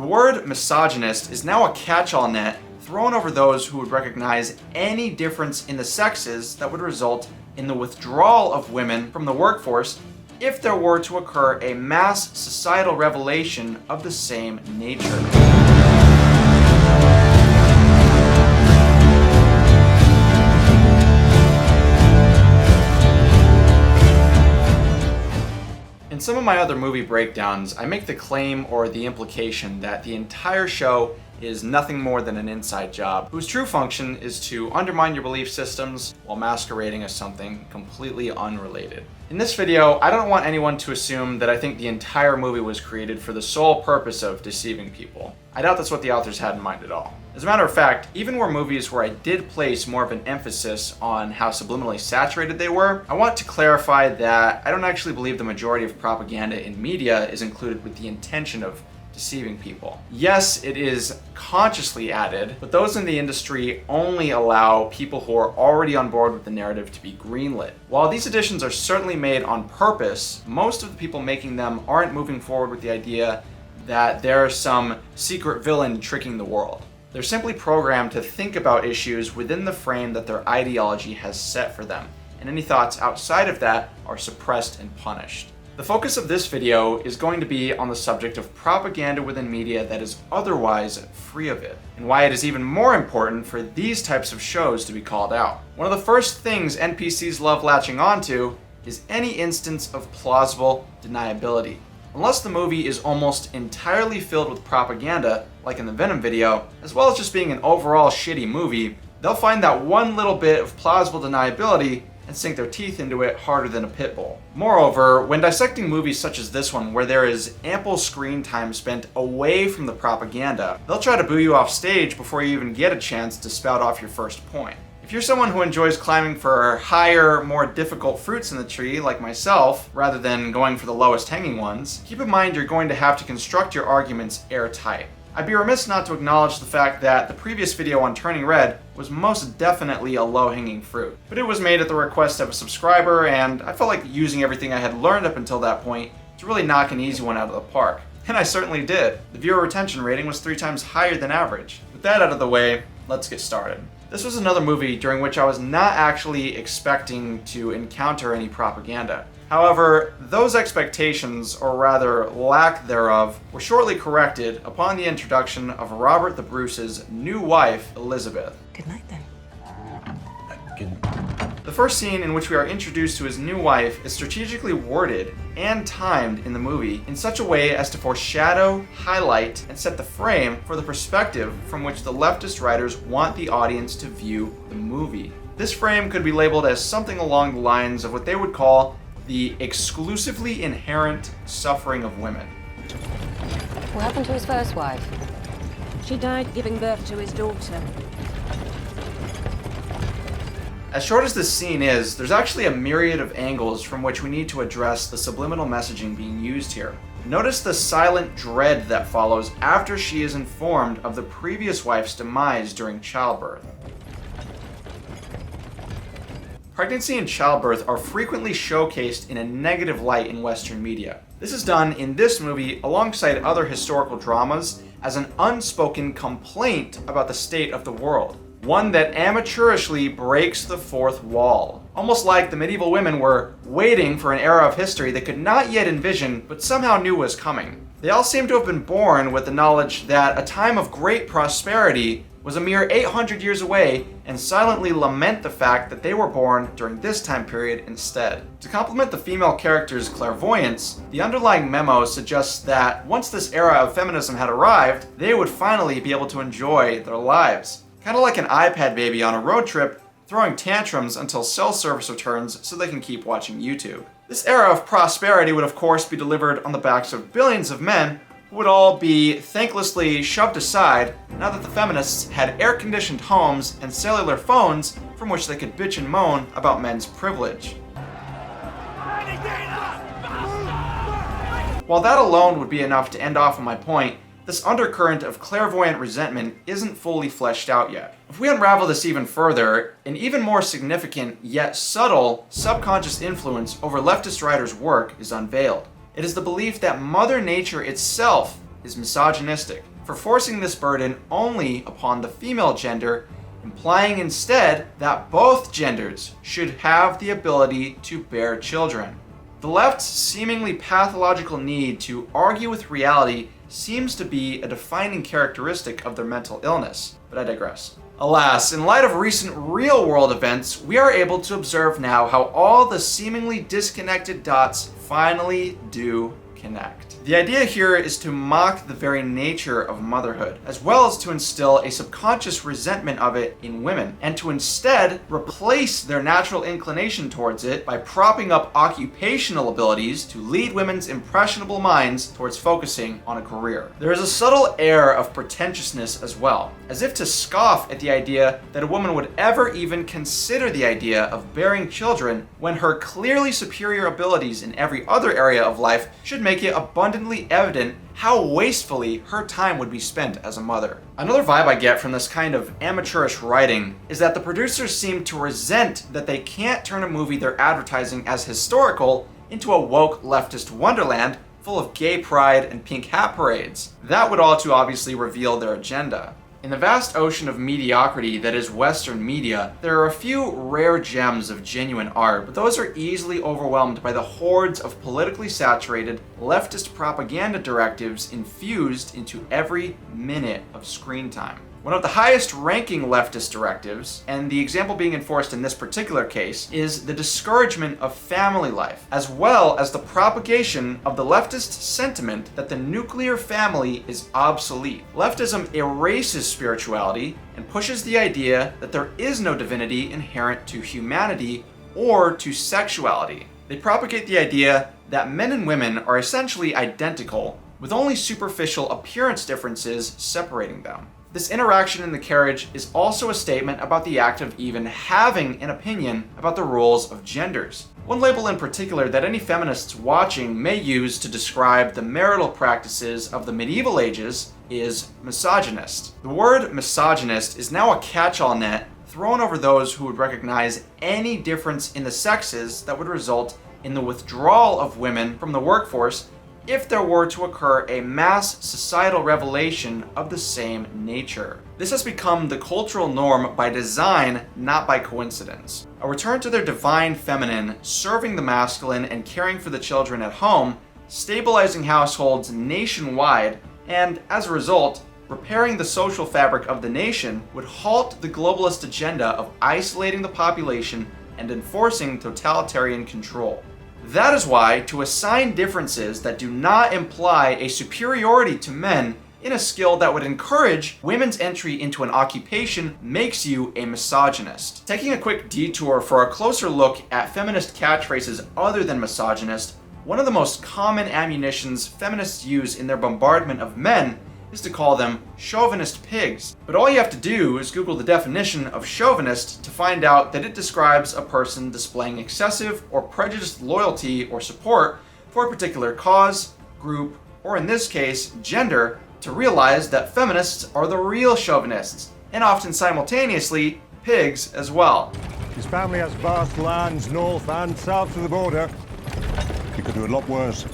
The word misogynist is now a catch-all net thrown over those who would recognize any difference in the sexes that would result in the withdrawal of women from the workforce if there were to occur a mass societal revelation of the same nature. In some of my other movie breakdowns, I make the claim or the implication that the entire show is nothing more than an inside job, whose true function is to undermine your belief systems while masquerading as something completely unrelated. In this video, I don't want anyone to assume that I think the entire movie was created for the sole purpose of deceiving people. I doubt that's what the authors had in mind at all. As a matter of fact, even were movies where I did place more of an emphasis on how subliminally saturated they were, I want to clarify that I don't actually believe the majority of propaganda in media is included with the intention of deceiving people. Yes, it is consciously added, but those in the industry only allow people who are already on board with the narrative to be greenlit. While these additions are certainly made on purpose, most of the people making them aren't moving forward with the idea that there's some secret villain tricking the world. They're simply programmed to think about issues within the frame that their ideology has set for them, and any thoughts outside of that are suppressed and punished. The focus of this video is going to be on the subject of propaganda within media that is otherwise free of it, and why it is even more important for these types of shows to be called out. One of the first things NPCs love latching onto is any instance of plausible deniability. Unless the movie is almost entirely filled with propaganda, like in the Venom video, as well as just being an overall shitty movie, they'll find that one little bit of plausible deniability and sink their teeth into it harder than a pit bull. Moreover, when dissecting movies such as this one, where there is ample screen time spent away from the propaganda, they'll try to boo you off stage before you even get a chance to spout off your first point. If you're someone who enjoys climbing for higher, more difficult fruits in the tree, like myself, rather than going for the lowest hanging ones, keep in mind you're going to have to construct your arguments airtight. I'd be remiss not to acknowledge the fact that the previous video on Turning Red was most definitely a low-hanging fruit. But it was made at the request of a subscriber, and I felt like using everything I had learned up until that point to really knock an easy one out of the park. And I certainly did. The viewer retention rating was 3 times higher than average. With that out of the way, let's get started. This was another movie during which I was not actually expecting to encounter any propaganda. However, those expectations, or rather lack thereof, were shortly corrected upon the introduction of Robert the Bruce's new wife, Elizabeth. Good night then. The first scene in which we are introduced to his new wife is strategically worded and timed in the movie in such a way as to foreshadow, highlight, and set the frame for the perspective from which the leftist writers want the audience to view the movie. This frame could be labeled as something along the lines of what they would call the exclusively inherent suffering of women. What happened to his first wife? She died giving birth to his daughter. As short as this scene is, there's actually a myriad of angles from which we need to address the subliminal messaging being used here. Notice the silent dread that follows after she is informed of the previous wife's demise during childbirth. Pregnancy and childbirth are frequently showcased in a negative light in Western media. This is done in this movie alongside other historical dramas as an unspoken complaint about the state of the world. One that amateurishly breaks the fourth wall. Almost like the medieval women were waiting for an era of history they could not yet envision, but somehow knew was coming. They all seem to have been born with the knowledge that a time of great prosperity was a mere 800 years away, and silently lament the fact that they were born during this time period instead. To complement the female character's clairvoyance, the underlying memo suggests that once this era of feminism had arrived, they would finally be able to enjoy their lives. Kind of like an iPad baby on a road trip, throwing tantrums until cell service returns so they can keep watching YouTube. This era of prosperity would of course be delivered on the backs of billions of men who would all be thanklessly shoved aside now that the feminists had air-conditioned homes and cellular phones from which they could bitch and moan about men's privilege. While that alone would be enough to end off on my point, this undercurrent of clairvoyant resentment isn't fully fleshed out yet. If we unravel this even further, an even more significant yet subtle subconscious influence over leftist writers' work is unveiled. It is the belief that Mother Nature itself is misogynistic for forcing this burden only upon the female gender, implying instead that both genders should have the ability to bear children. The left's seemingly pathological need to argue with reality seems to be a defining characteristic of their mental illness, but I digress. Alas, in light of recent real-world events, we are able to observe now how all the seemingly disconnected dots finally do connect. The idea here is to mock the very nature of motherhood, as well as to instill a subconscious resentment of it in women, and to instead replace their natural inclination towards it by propping up occupational abilities to lead women's impressionable minds towards focusing on a career. There is a subtle air of pretentiousness as well, as if to scoff at the idea that a woman would ever even consider the idea of bearing children when her clearly superior abilities in every other area of life should make it abundantly evident how wastefully her time would be spent as a mother. Another vibe I get from this kind of amateurish writing is that the producers seem to resent that they can't turn a movie they're advertising as historical into a woke leftist wonderland full of gay pride and pink hat parades. That would all too obviously reveal their agenda. In the vast ocean of mediocrity that is Western media, there are a few rare gems of genuine art, but those are easily overwhelmed by the hordes of politically saturated, leftist propaganda directives infused into every minute of screen time. One of the highest ranking leftist directives, and the example being enforced in this particular case, is the discouragement of family life, as well as the propagation of the leftist sentiment that the nuclear family is obsolete. Leftism erases spirituality and pushes the idea that there is no divinity inherent to humanity or to sexuality. They propagate the idea that men and women are essentially identical, with only superficial appearance differences separating them. This interaction in the carriage is also a statement about the act of even having an opinion about the roles of genders. One label in particular that any feminists watching may use to describe the marital practices of the medieval ages is misogynist. The word misogynist is now a catch-all net thrown over those who would recognize any difference in the sexes that would result in the withdrawal of women from the workforce if there were to occur a mass societal revelation of the same nature. This has become the cultural norm by design, not by coincidence. A return to their divine feminine, serving the masculine and caring for the children at home, stabilizing households nationwide, and as a result, repairing the social fabric of the nation would halt the globalist agenda of isolating the population and enforcing totalitarian control. That is why, to assign differences that do not imply a superiority to men in a skill that would encourage women's entry into an occupation makes you a misogynist. Taking a quick detour for a closer look at feminist catchphrases other than misogynist, one of the most common ammunitions feminists use in their bombardment of men is to call them chauvinist pigs. But all you have to do is Google the definition of chauvinist to find out that it describes a person displaying excessive or prejudiced loyalty or support for a particular cause, group, or in this case, gender, to realize that feminists are the real chauvinists, and often simultaneously, pigs as well. His family has vast lands north and south of the border. He could do a lot worse.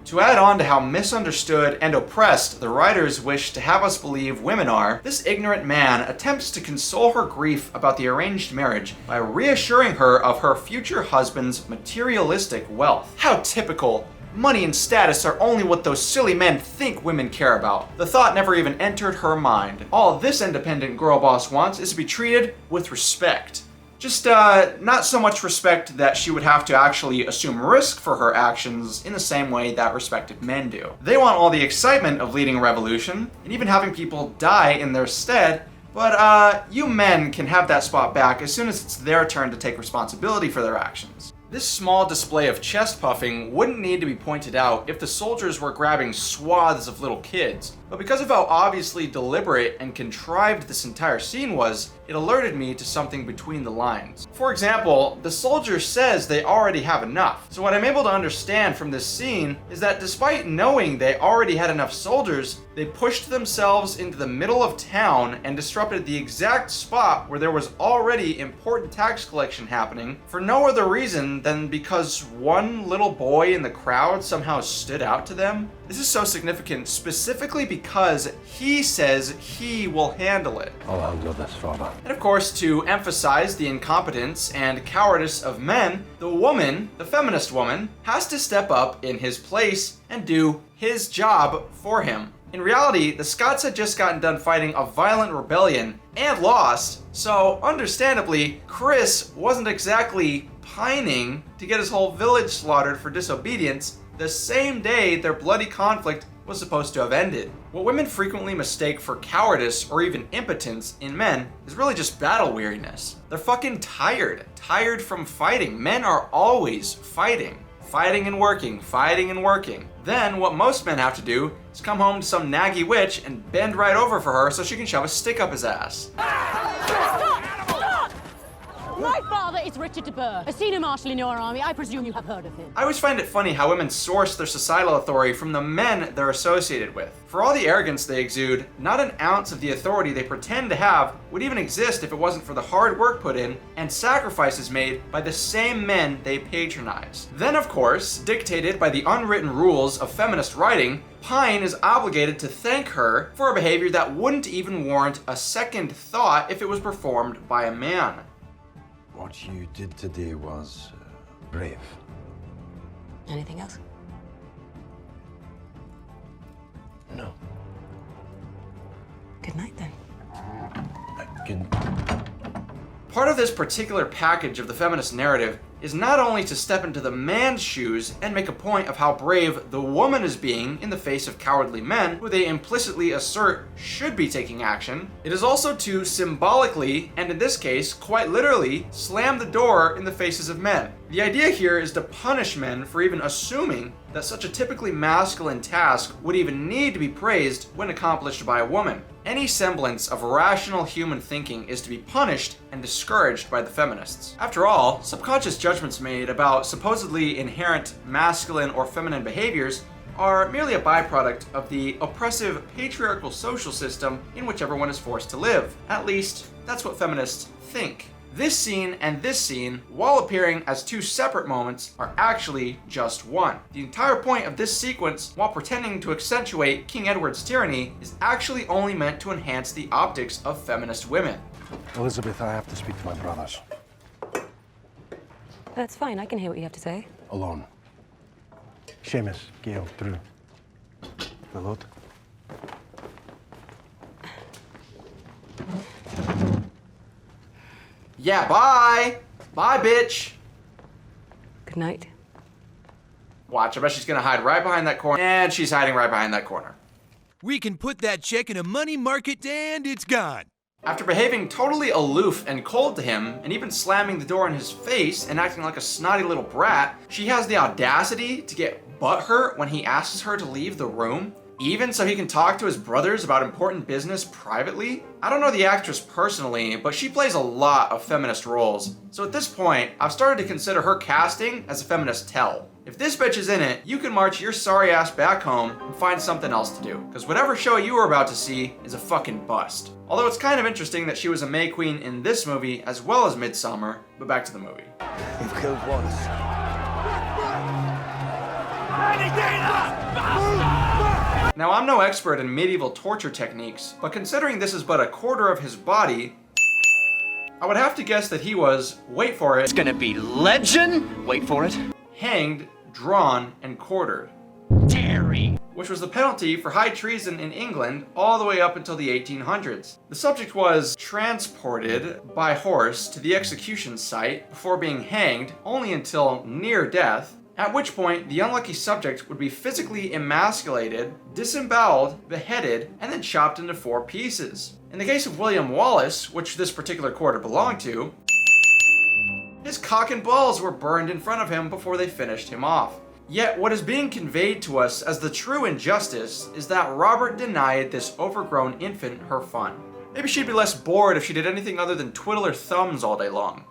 To add on to how misunderstood and oppressed the writers wish to have us believe women are, this ignorant man attempts to console her grief about the arranged marriage by reassuring her of her future husband's materialistic wealth. How typical! Money and status are only what those silly men think women care about. The thought never even entered her mind. All this independent girl boss wants is to be treated with respect. Just not so much respect that she would have to actually assume risk for her actions in the same way that respected men do. They want all the excitement of leading a revolution, and even having people die in their stead, but you men can have that spot back as soon as it's their turn to take responsibility for their actions. This small display of chest puffing wouldn't need to be pointed out if the soldiers were grabbing swaths of little kids, but because of how obviously deliberate and contrived this entire scene was, it alerted me to something between the lines. For example, the soldier says they already have enough, so what I'm able to understand from this scene is that despite knowing they already had enough soldiers, They pushed themselves into the middle of town and disrupted the exact spot where there was already important tax collection happening for no other reason than because one little boy in the crowd somehow stood out to them. This is so significant specifically because he says he will handle it. I'll handle this, Father. And of course, to emphasize the incompetence and cowardice of men, the woman, the feminist woman, has to step up in his place and do his job for him. In reality, the Scots had just gotten done fighting a violent rebellion and lost, so understandably, Chris wasn't exactly pining to get his whole village slaughtered for disobedience the same day their bloody conflict was supposed to have ended. What women frequently mistake for cowardice or even impotence in men is really just battle weariness. They're fucking tired from fighting. Men are always fighting. Fighting and working, fighting and working. Then what most men have to do is come home to some naggy witch and bend right over for her so she can shove a stick up his ass. My father is Richard de Burgh, a senior marshal in your army. I presume you have heard of him. I always find it funny how women source their societal authority from the men they're associated with. For all the arrogance they exude, not an ounce of the authority they pretend to have would even exist if it wasn't for the hard work put in and sacrifices made by the same men they patronize. Then, of course, dictated by the unwritten rules of feminist writing, Pine is obligated to thank her for a behavior that wouldn't even warrant a second thought if it was performed by a man. What you did today was brave. Anything else? No. Good night, then. Good. Part of this particular package of the feminist narrative is not only to step into the man's shoes and make a point of how brave the woman is being in the face of cowardly men who they implicitly assert should be taking action, it is also to symbolically, and in this case quite literally, slam the door in the faces of men. The idea here is to punish men for even assuming that such a typically masculine task would even need to be praised when accomplished by a woman. Any semblance of rational human thinking is to be punished and discouraged by the feminists. After all, subconscious judgments made about supposedly inherent masculine or feminine behaviors are merely a byproduct of the oppressive patriarchal social system in which everyone is forced to live. At least, that's what feminists think. This scene and this scene, while appearing as two separate moments, are actually just one. The entire point of this sequence, while pretending to accentuate King Edward's tyranny, is actually only meant to enhance the optics of feminist women. Elizabeth, I have to speak to my brothers. That's fine. I can hear what you have to say. Alone. Seamus, Gail, Drew. My lord. Yeah, bye! Bye, bitch! Good night. Watch, I bet she's gonna hide right behind that corner. And she's hiding right behind that corner. We can put that check in a money market and it's gone. After behaving totally aloof and cold to him, and even slamming the door in his face and acting like a snotty little brat, she has the audacity to get butthurt when he asks her to leave the room, even so he can talk to his brothers about important business privately. I don't know the actress personally, but she plays a lot of feminist roles, so at this point, I've started to consider her casting as a feminist tell. If this bitch is in it, you can march your sorry ass back home and find something else to do, because whatever show you were about to see is a fucking bust. Although it's kind of interesting that she was a May Queen in this movie as well as Midsommar, but back to the movie. You've killed once. Now, I'm no expert in medieval torture techniques, but considering this is but a quarter of his body, I would have to guess that he was, wait for it, It's gonna be legend. Wait for it. hanged, drawn, and quartered. Terry. Which was the penalty for high treason in England all the way up until the 1800s. The subject was transported by horse to the execution site before being hanged, only until near death, at which point the unlucky subject would be physically emasculated, disemboweled, beheaded, and then chopped into 4 pieces. In the case of William Wallace, which this particular quarter belonged to, his cock and balls were burned in front of him before they finished him off. Yet what is being conveyed to us as the true injustice is that Robert denied this overgrown infant her fun. Maybe she'd be less bored if she did anything other than twiddle her thumbs all day long.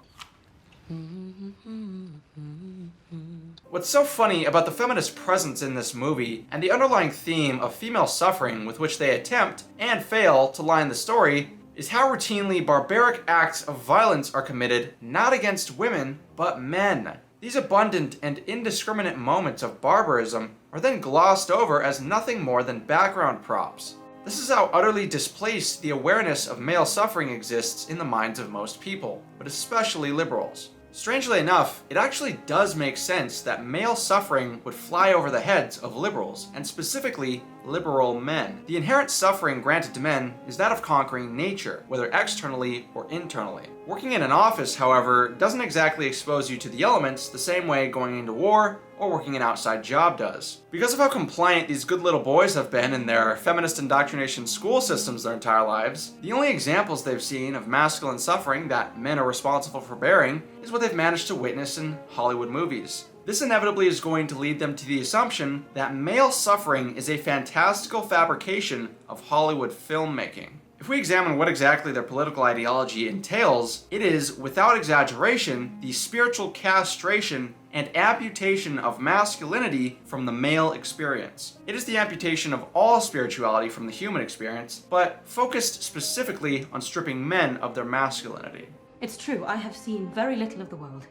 What's so funny about the feminist presence in this movie, and the underlying theme of female suffering with which they attempt, and fail, to line the story, is how routinely barbaric acts of violence are committed not against women, but men. These abundant and indiscriminate moments of barbarism are then glossed over as nothing more than background props. This is how utterly displaced the awareness of male suffering exists in the minds of most people, but especially liberals. Strangely enough, it actually does make sense that male suffering would fly over the heads of liberals, and specifically liberal men. The inherent suffering granted to men is that of conquering nature, whether externally or internally. Working in an office, however, doesn't exactly expose you to the elements the same way going into war or working an outside job does. Because of how compliant these good little boys have been in their feminist indoctrination school systems their entire lives, the only examples they've seen of masculine suffering that men are responsible for bearing is what they've managed to witness in Hollywood movies. This inevitably is going to lead them to the assumption that male suffering is a fantastical fabrication of Hollywood filmmaking. If we examine what exactly their political ideology entails, it is, without exaggeration, the spiritual castration and amputation of masculinity from the male experience. It is the amputation of all spirituality from the human experience, but focused specifically on stripping men of their masculinity. It's true, I have seen very little of the world.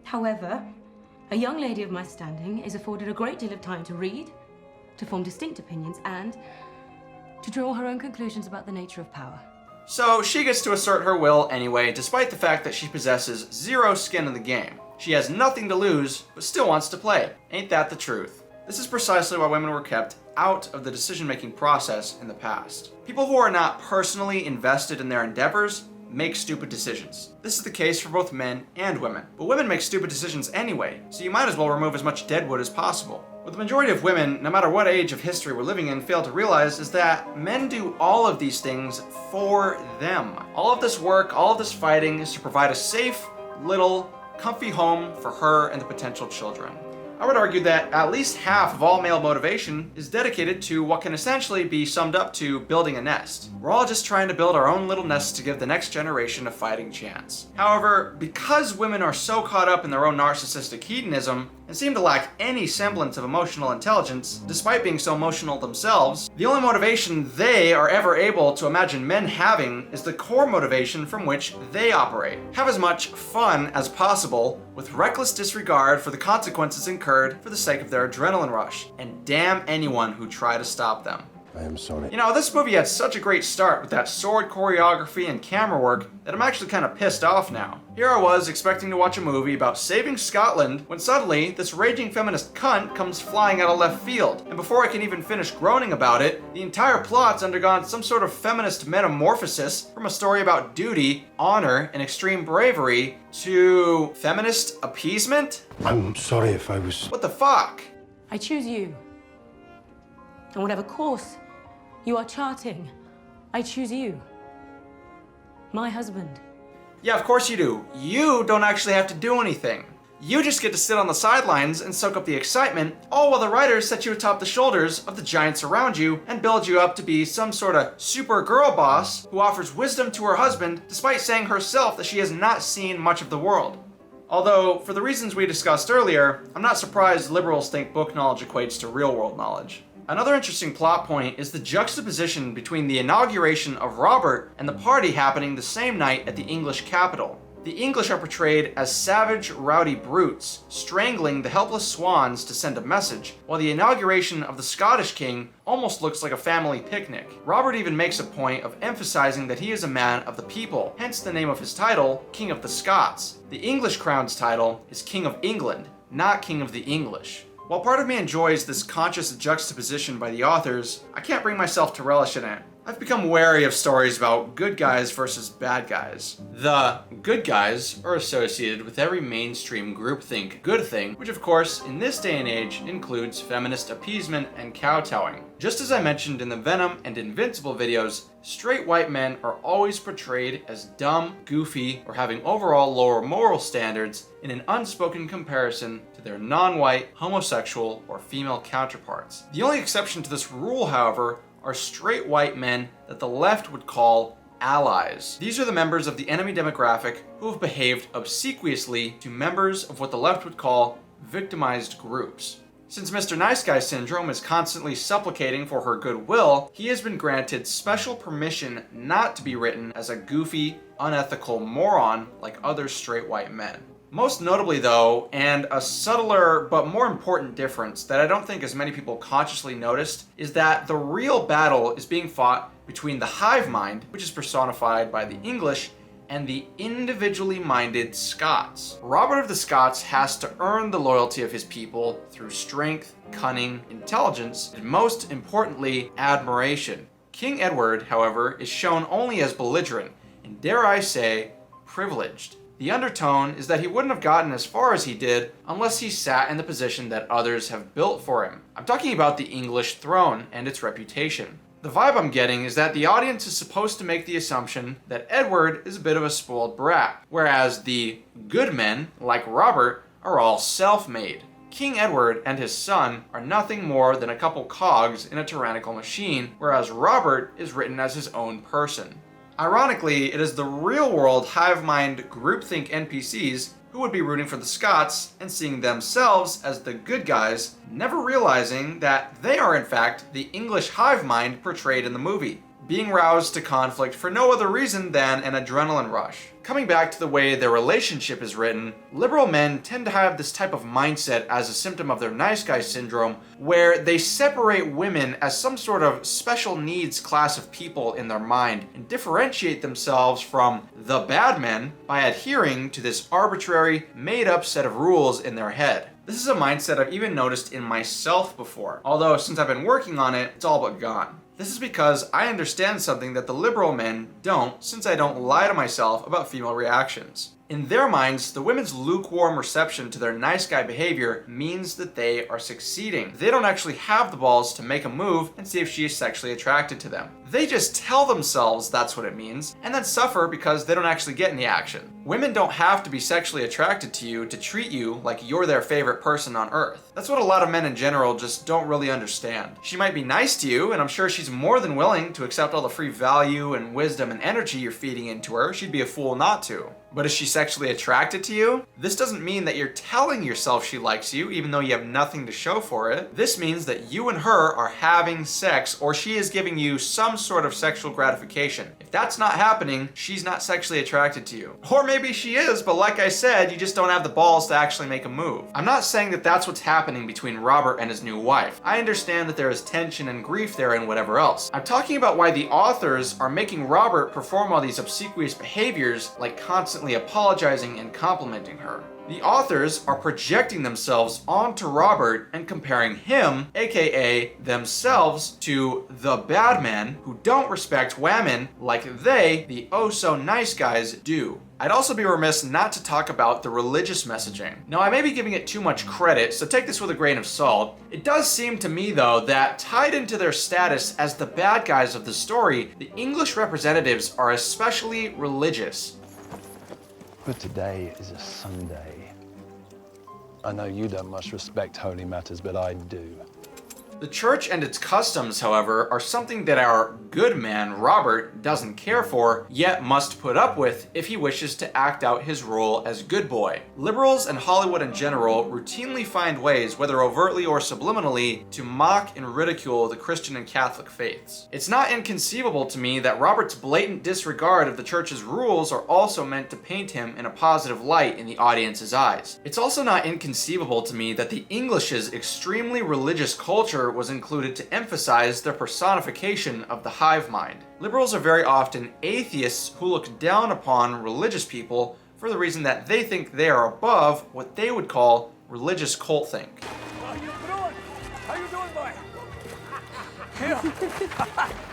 However, a young lady of my standing is afforded a great deal of time to read, to form distinct opinions, and to draw her own conclusions about the nature of power. So she gets to assert her will anyway, despite the fact that she possesses zero skin in the game. She has nothing to lose, but still wants to play. Ain't that the truth? This is precisely why women were kept out of the decision-making process in the past. People who are not personally invested in their endeavors make stupid decisions. This is the case for both men and women. But women make stupid decisions anyway, so you might as well remove as much deadwood as possible. What the majority of women, no matter what age of history we're living in, fail to realize is that men do all of these things for them. All of this work, all of this fighting is to provide a safe, little, comfy home for her and the potential children. I would argue that at least half of all male motivation is dedicated to what can essentially be summed up to building a nest. We're all just trying to build our own little nest to give the next generation a fighting chance. However, because women are so caught up in their own narcissistic hedonism and seem to lack any semblance of emotional intelligence, despite being so emotional themselves, the only motivation they are ever able to imagine men having is the core motivation from which they operate. Have as much fun as possible, with reckless disregard for the consequences incurred for the sake of their adrenaline rush, and damn anyone who try to stop them. I am sorry. You know, this movie had such a great start with that sword choreography and camera work that I'm actually kind of pissed off now. Here I was expecting to watch a movie about saving Scotland when suddenly this raging feminist cunt comes flying out of left field. And before I can even finish groaning about it, the entire plot's undergone some sort of feminist metamorphosis from a story about duty, honor, and extreme bravery to feminist appeasement? I'm sorry if I was... What the fuck? I choose you. And whatever course you are charting, I choose you. My husband. Yeah, of course you do. You don't actually have to do anything. You just get to sit on the sidelines and soak up the excitement, all while the writers set you atop the shoulders of the giants around you and build you up to be some sort of super girl boss who offers wisdom to her husband despite saying herself that she has not seen much of the world. Although, for the reasons we discussed earlier, I'm not surprised liberals think book knowledge equates to real world knowledge. Another interesting plot point is the juxtaposition between the inauguration of Robert and the party happening the same night at the English capital. The English are portrayed as savage, rowdy brutes, strangling the helpless swans to send a message, while the inauguration of the Scottish king almost looks like a family picnic. Robert even makes a point of emphasizing that he is a man of the people, hence the name of his title, King of the Scots. The English crown's title is King of England, not King of the English. While part of me enjoys this conscious juxtaposition by the authors, I can't bring myself to relish in it. I've become wary of stories about good guys versus bad guys. The good guys are associated with every mainstream groupthink good thing, which of course, in this day and age, includes feminist appeasement and kowtowing. Just as I mentioned in the Venom and Invincible videos, straight white men are always portrayed as dumb, goofy, or having overall lower moral standards in an unspoken comparison to their non-white, homosexual, or female counterparts. The only exception to this rule, however, are straight white men that the left would call allies. These are the members of the enemy demographic who have behaved obsequiously to members of what the left would call victimized groups. Since Mr. Nice Guy Syndrome is constantly supplicating for her goodwill, he has been granted special permission not to be written as a goofy, unethical moron like other straight white men. Most notably though, and a subtler but more important difference that I don't think as many people consciously noticed, is that the real battle is being fought between the hive mind, which is personified by the English, and the individually minded Scots. Robert of the Scots has to earn the loyalty of his people through strength, cunning, intelligence, and most importantly, admiration. King Edward, however, is shown only as belligerent, and dare I say, privileged. The undertone is that he wouldn't have gotten as far as he did unless he sat in the position that others have built for him. I'm talking about the English throne and its reputation. The vibe I'm getting is that the audience is supposed to make the assumption that Edward is a bit of a spoiled brat, whereas the good men, like Robert, are all self-made. King Edward and his son are nothing more than a couple cogs in a tyrannical machine, whereas Robert is written as his own person. Ironically, it is the real-world hive-mind groupthink NPCs who would be rooting for the Scots and seeing themselves as the good guys, never realizing that they are in fact the English hive mind portrayed in the movie, being roused to conflict for no other reason than an adrenaline rush. Coming back to the way their relationship is written, liberal men tend to have this type of mindset as a symptom of their nice guy syndrome, where they separate women as some sort of special needs class of people in their mind and differentiate themselves from the bad men by adhering to this arbitrary, made-up set of rules in their head. This is a mindset I've even noticed in myself before, although since I've been working on it, it's all but gone. This is because I understand something that the liberal men don't, since I don't lie to myself about female reactions. In their minds, the women's lukewarm reception to their nice guy behavior means that they are succeeding. They don't actually have the balls to make a move and see if she is sexually attracted to them. They just tell themselves that's what it means, and then suffer because they don't actually get any action. Women don't have to be sexually attracted to you to treat you like you're their favorite person on earth. That's what a lot of men in general just don't really understand. She might be nice to you, and I'm sure she's more than willing to accept all the free value and wisdom and energy you're feeding into her. She'd be a fool not to. But is she sexually attracted to you? This doesn't mean that you're telling yourself she likes you, even though you have nothing to show for it. This means that you and her are having sex, or she is giving you some sort of sexual gratification. If that's not happening, she's not sexually attracted to you. Or maybe she is, but like I said, you just don't have the balls to actually make a move. I'm not saying that that's what's happening between Robert and his new wife. I understand that there is tension and grief there and whatever else. I'm talking about why the authors are making Robert perform all these obsequious behaviors, like constantly apologizing and complimenting her. The authors are projecting themselves onto Robert and comparing him, aka themselves, to the bad men who don't respect women like they, the oh-so-nice guys, do. I'd also be remiss not to talk about the religious messaging. Now, I may be giving it too much credit, so take this with a grain of salt. It does seem to me, though, that tied into their status as the bad guys of the story, the English representatives are especially religious. But today is a Sunday. I know you don't much respect holy matters, but I do. The church and its customs, however, are something that our good man, Robert, doesn't care for, yet must put up with if he wishes to act out his role as good boy. Liberals and Hollywood in general routinely find ways, whether overtly or subliminally, to mock and ridicule the Christian and Catholic faiths. It's not inconceivable to me that Robert's blatant disregard of the church's rules are also meant to paint him in a positive light in the audience's eyes. It's also not inconceivable to me that the English's extremely religious culture was included to emphasize their personification of the hive mind. Liberals are very often atheists who look down upon religious people for the reason that they think they are above what they would call religious cultthink. How you doing? How you doing, boy? Here.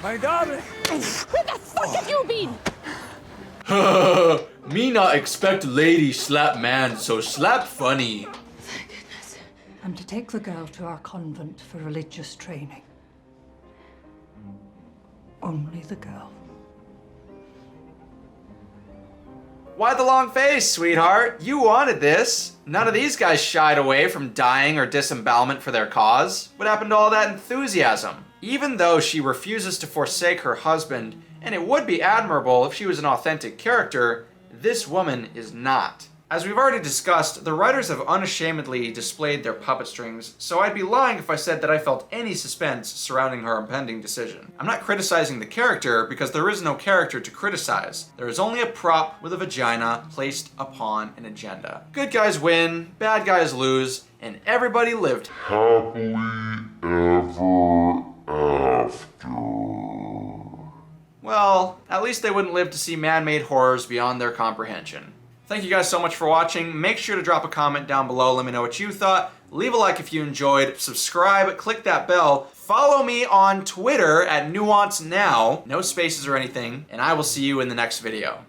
My darling. Where the fuck have you been? Me not expect lady slap man, so slap funny. I'm to take the girl to our convent for religious training. Only the girl. Why the long face, sweetheart? You wanted this. None of these guys shied away from dying or disembowelment for their cause. What happened to all that enthusiasm? Even though she refuses to forsake her husband, and it would be admirable if she was an authentic character, this woman is not. As we've already discussed, the writers have unashamedly displayed their puppet strings, so I'd be lying if I said that I felt any suspense surrounding her impending decision. I'm not criticizing the character because there is no character to criticize. There is only a prop with a vagina placed upon an agenda. Good guys win, bad guys lose, and everybody lived happily ever after. Well, at least they wouldn't live to see man-made horrors beyond their comprehension. Thank you guys so much for watching. Make sure to drop a comment down below. Let me know what you thought. Leave a like if you enjoyed. Subscribe, click that bell. Follow me on Twitter at Nuance Now. No spaces or anything. And I will see you in the next video.